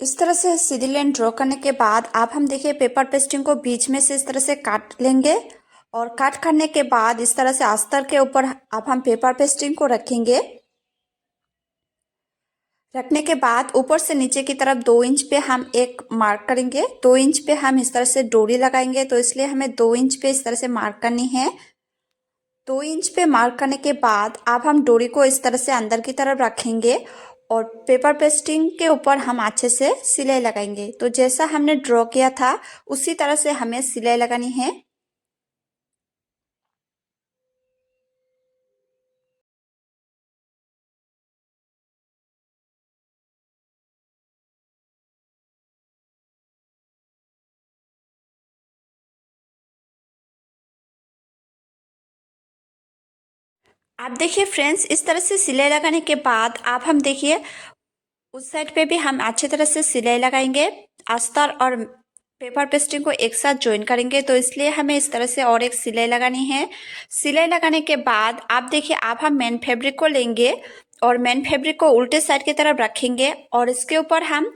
इस तरह से सीधी लाइन ड्रॉ करने के बाद अब हम देखिए पेपर पेस्टिंग को बीच में से इस तरह से काट लेंगे और काट करने के बाद इस तरह से अस्तर के ऊपर अब हम पेपर पेस्टिंग को रखेंगे। रखने के बाद ऊपर से नीचे की तरफ 2 इंच पे हम एक मार्क करेंगे। 2 इंच पे हम इस तरह से डोरी लगाएंगे, तो इसलिए हमें 2 इंच पे इस तरह से मार्क करनी है। 2 इंच पे मार्क करने के बाद अब हम डोरी को इस तरह से अंदर की तरफ रखेंगे और पेपर पेस्टिंग के ऊपर हम अच्छे से सिलाई लगाएंगे। तो जैसा हमने ड्रॉ किया था उसी तरह से हमें सिलाई लगानी है। आप देखिए फ्रेंड्स, इस तरह से सिलाई लगाने के बाद अब हम देखिए उस साइड पे भी हम अच्छी तरह से सिलाई लगाएंगे। अस्तर और पेपर पेस्टिंग को एक साथ ज्वाइन करेंगे, तो इसलिए हमें इस तरह से और एक सिलाई लगानी है। सिलाई लगाने के बाद आप देखिए अब हम मेन फैब्रिक को लेंगे और मेन फैब्रिक को उल्टे साइड की तरफ रखेंगे और इसके ऊपर हम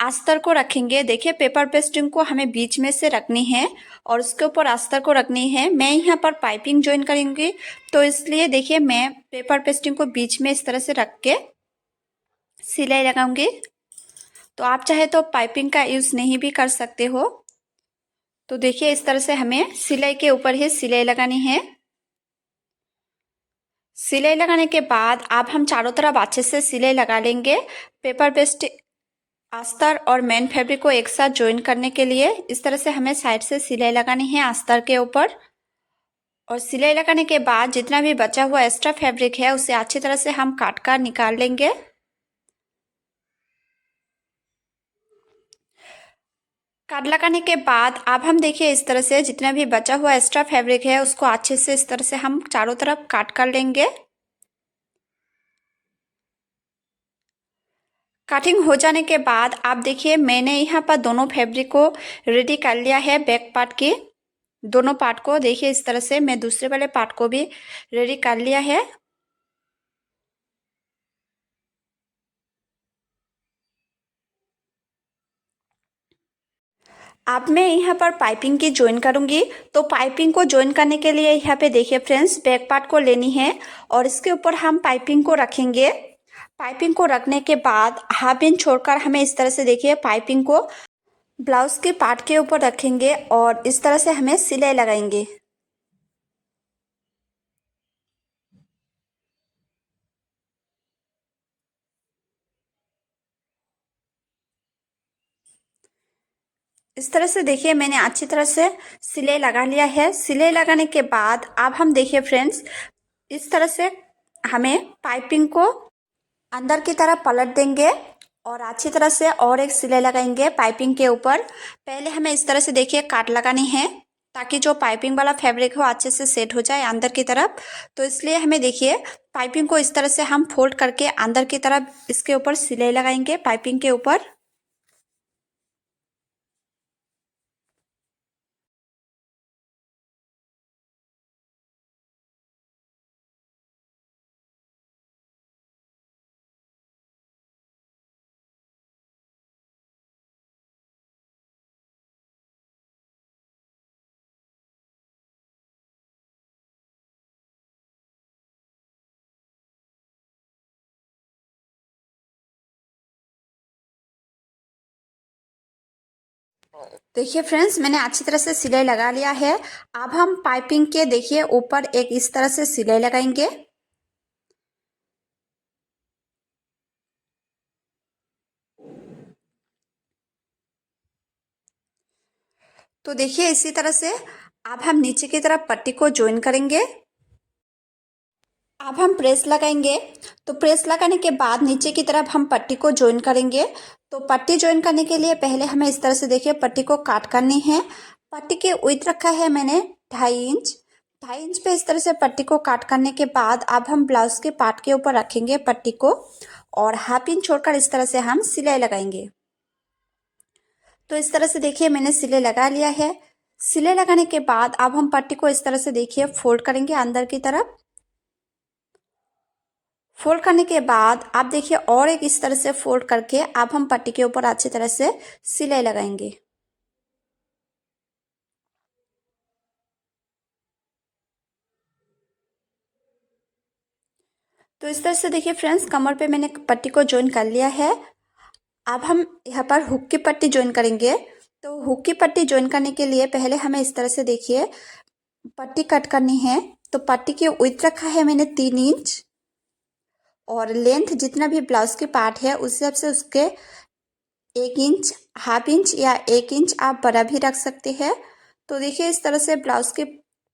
अस्तर को रखेंगे। देखिए पेपर पेस्टिंग को हमें बीच में से रखनी है और उसके ऊपर अस्तर को रखनी है। मैं यहाँ पर पाइपिंग ज्वाइन करूँगी, तो इसलिए देखिए मैं पेपर पेस्टिंग को बीच में इस तरह से रख के सिलाई लगाऊंगी। तो आप चाहे तो पाइपिंग का यूज़ नहीं भी कर सकते हो। तो देखिए इस तरह से हमें सिलाई के ऊपर ही सिलाई लगानी है। सिलाई लगाने के बाद अब हम चारों तरफ अच्छे से सिलाई लगा लेंगे। पेपर पेस्ट अस्तर और मेन फैब्रिक को एक साथ ज्वाइन करने के लिए इस तरह से हमें साइड से सिलाई लगानी है अस्तर के ऊपर। और सिलाई लगाने के बाद जितना भी बचा हुआ एक्स्ट्रा फैब्रिक है उसे अच्छी तरह से हम काट कर निकाल लेंगे। काट लगाने के बाद अब हम देखिए इस तरह से जितना भी बचा हुआ एक्स्ट्रा फैब्रिक है उसको अच्छे से इस तरह से हम चारों तरफ काट कर लेंगे। कटिंग हो जाने के बाद आप देखिए मैंने यहाँ पर दोनों फैब्रिक को रेडी कर लिया है। बैक पार्ट के दोनों पार्ट को देखिए इस तरह से मैं दूसरे वाले पार्ट को भी रेडी कर लिया है। अब मैं यहाँ पर पाइपिंग की ज्वाइन करूँगी। तो पाइपिंग को ज्वाइन करने के लिए यहाँ पे देखिए फ्रेंड्स बैक पार्ट को लेनी है और इसके ऊपर हम पाइपिंग को रखेंगे। पाइपिंग को रखने के बाद हाफ इंच छोड़कर हमें इस तरह से देखिए पाइपिंग को ब्लाउज के पार्ट के ऊपर रखेंगे और इस तरह से हमें सिलाई लगाएंगे। इस तरह से देखिए मैंने अच्छी तरह से सिलाई लगा लिया है। सिलाई लगाने के बाद अब हम देखिए फ्रेंड्स इस तरह से हमें पाइपिंग को अंदर की तरफ पलट देंगे और अच्छी तरह से और एक सिलाई लगाएंगे पाइपिंग के ऊपर। पहले हमें इस तरह से देखिए काट लगानी है ताकि जो पाइपिंग वाला फैब्रिक हो अच्छे से सेट हो जाए अंदर की तरफ। तो इसलिए हमें देखिए पाइपिंग को इस तरह से हम फोल्ड करके अंदर की तरफ इसके ऊपर सिलाई लगाएंगे पाइपिंग के ऊपर। देखिए फ्रेंड्स मैंने अच्छी तरह से सिलाई लगा लिया है। अब हम पाइपिंग के देखिए ऊपर एक इस तरह से सिलाई लगाएंगे। तो देखिए इसी तरह से अब हम नीचे की तरफ पट्टी को ज्वाइन करेंगे। अब हम प्रेस लगाएंगे। तो प्रेस लगाने के बाद नीचे की तरफ हम पट्टी को ज्वाइन करेंगे। तो पट्टी ज्वाइन करने के लिए पहले हमें इस तरह से देखिए पट्टी को काट करनी है। पट्टी के विड्थ रखा है मैंने 2.5 इंच। 2.5 इंच पे इस तरह से पट्टी को काट करने के बाद अब हम ब्लाउज के पार्ट के ऊपर रखेंगे पट्टी को और हाफ इंच छोड़कर इस तरह से हम सिलाई लगाएंगे। तो इस तरह से देखिए मैंने सिलाई लगा लिया है। सिलाई लगाने के बाद अब हम पट्टी को इस तरह से देखिए फोल्ड करेंगे अंदर की तरफ। फोल्ड करने के बाद आप देखिए और एक इस तरह से फोल्ड करके अब हम पट्टी के ऊपर अच्छी तरह से सिलाई लगाएंगे। तो इस तरह से देखिए फ्रेंड्स, कमर पे मैंने पट्टी को ज्वाइन कर लिया है। अब हम यहाँ पर हुक की पट्टी ज्वाइन करेंगे। तो हुक की पट्टी ज्वाइन करने के लिए पहले हमें इस तरह से देखिए पट्टी कट करनी है। तो पट्टी की विड्थ रखा है मैंने 3 इंच और लेंथ जितना भी ब्लाउज के पार्ट है उस हिसाब से उसके 1 इंच, हाफ इंच या 1 इंच आप बड़ा भी रख सकते हैं। तो देखिए इस तरह से ब्लाउज के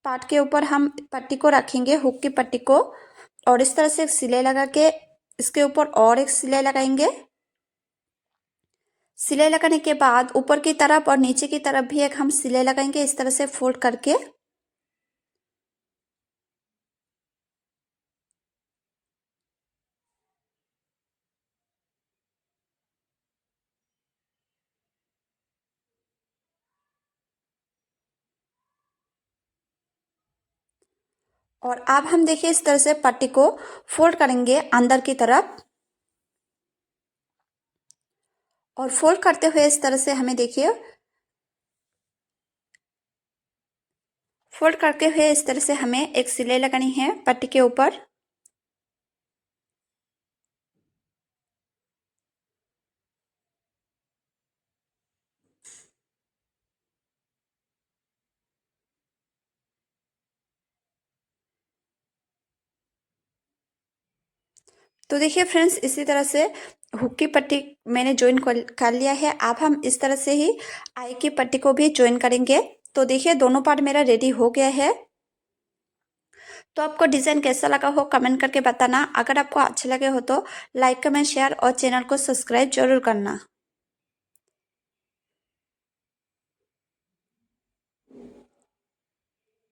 पार्ट के ऊपर हम पट्टी को रखेंगे, हुक की पट्टी को, और इस तरह से एक सिलाई लगा के इसके ऊपर और एक सिलाई लगाएंगे। सिलाई लगाने के बाद ऊपर की तरफ और नीचे की तरफ भी एक हम सिलाई लगाएंगे इस तरह से फोल्ड करके। और अब हम देखिए इस तरह से पट्टी को फोल्ड करेंगे अंदर की तरफ, और फोल्ड करते हुए इस तरह से हमें देखिए फोल्ड करते हुए इस तरह से हमें एक सिलाई लगानी है पट्टी के ऊपर। तो देखिए फ्रेंड्स, इसी तरह से हुक की पट्टी मैंने ज्वाइन कर लिया है। अब हम इस तरह से ही आई की पट्टी को भी ज्वाइन करेंगे। तो देखिए दोनों पार्ट मेरा रेडी हो गया है। तो आपको डिज़ाइन कैसा लगा हो कमेंट करके बताना। अगर आपको अच्छा लगे हो तो लाइक, कमेंट, शेयर और चैनल को सब्सक्राइब जरूर करना।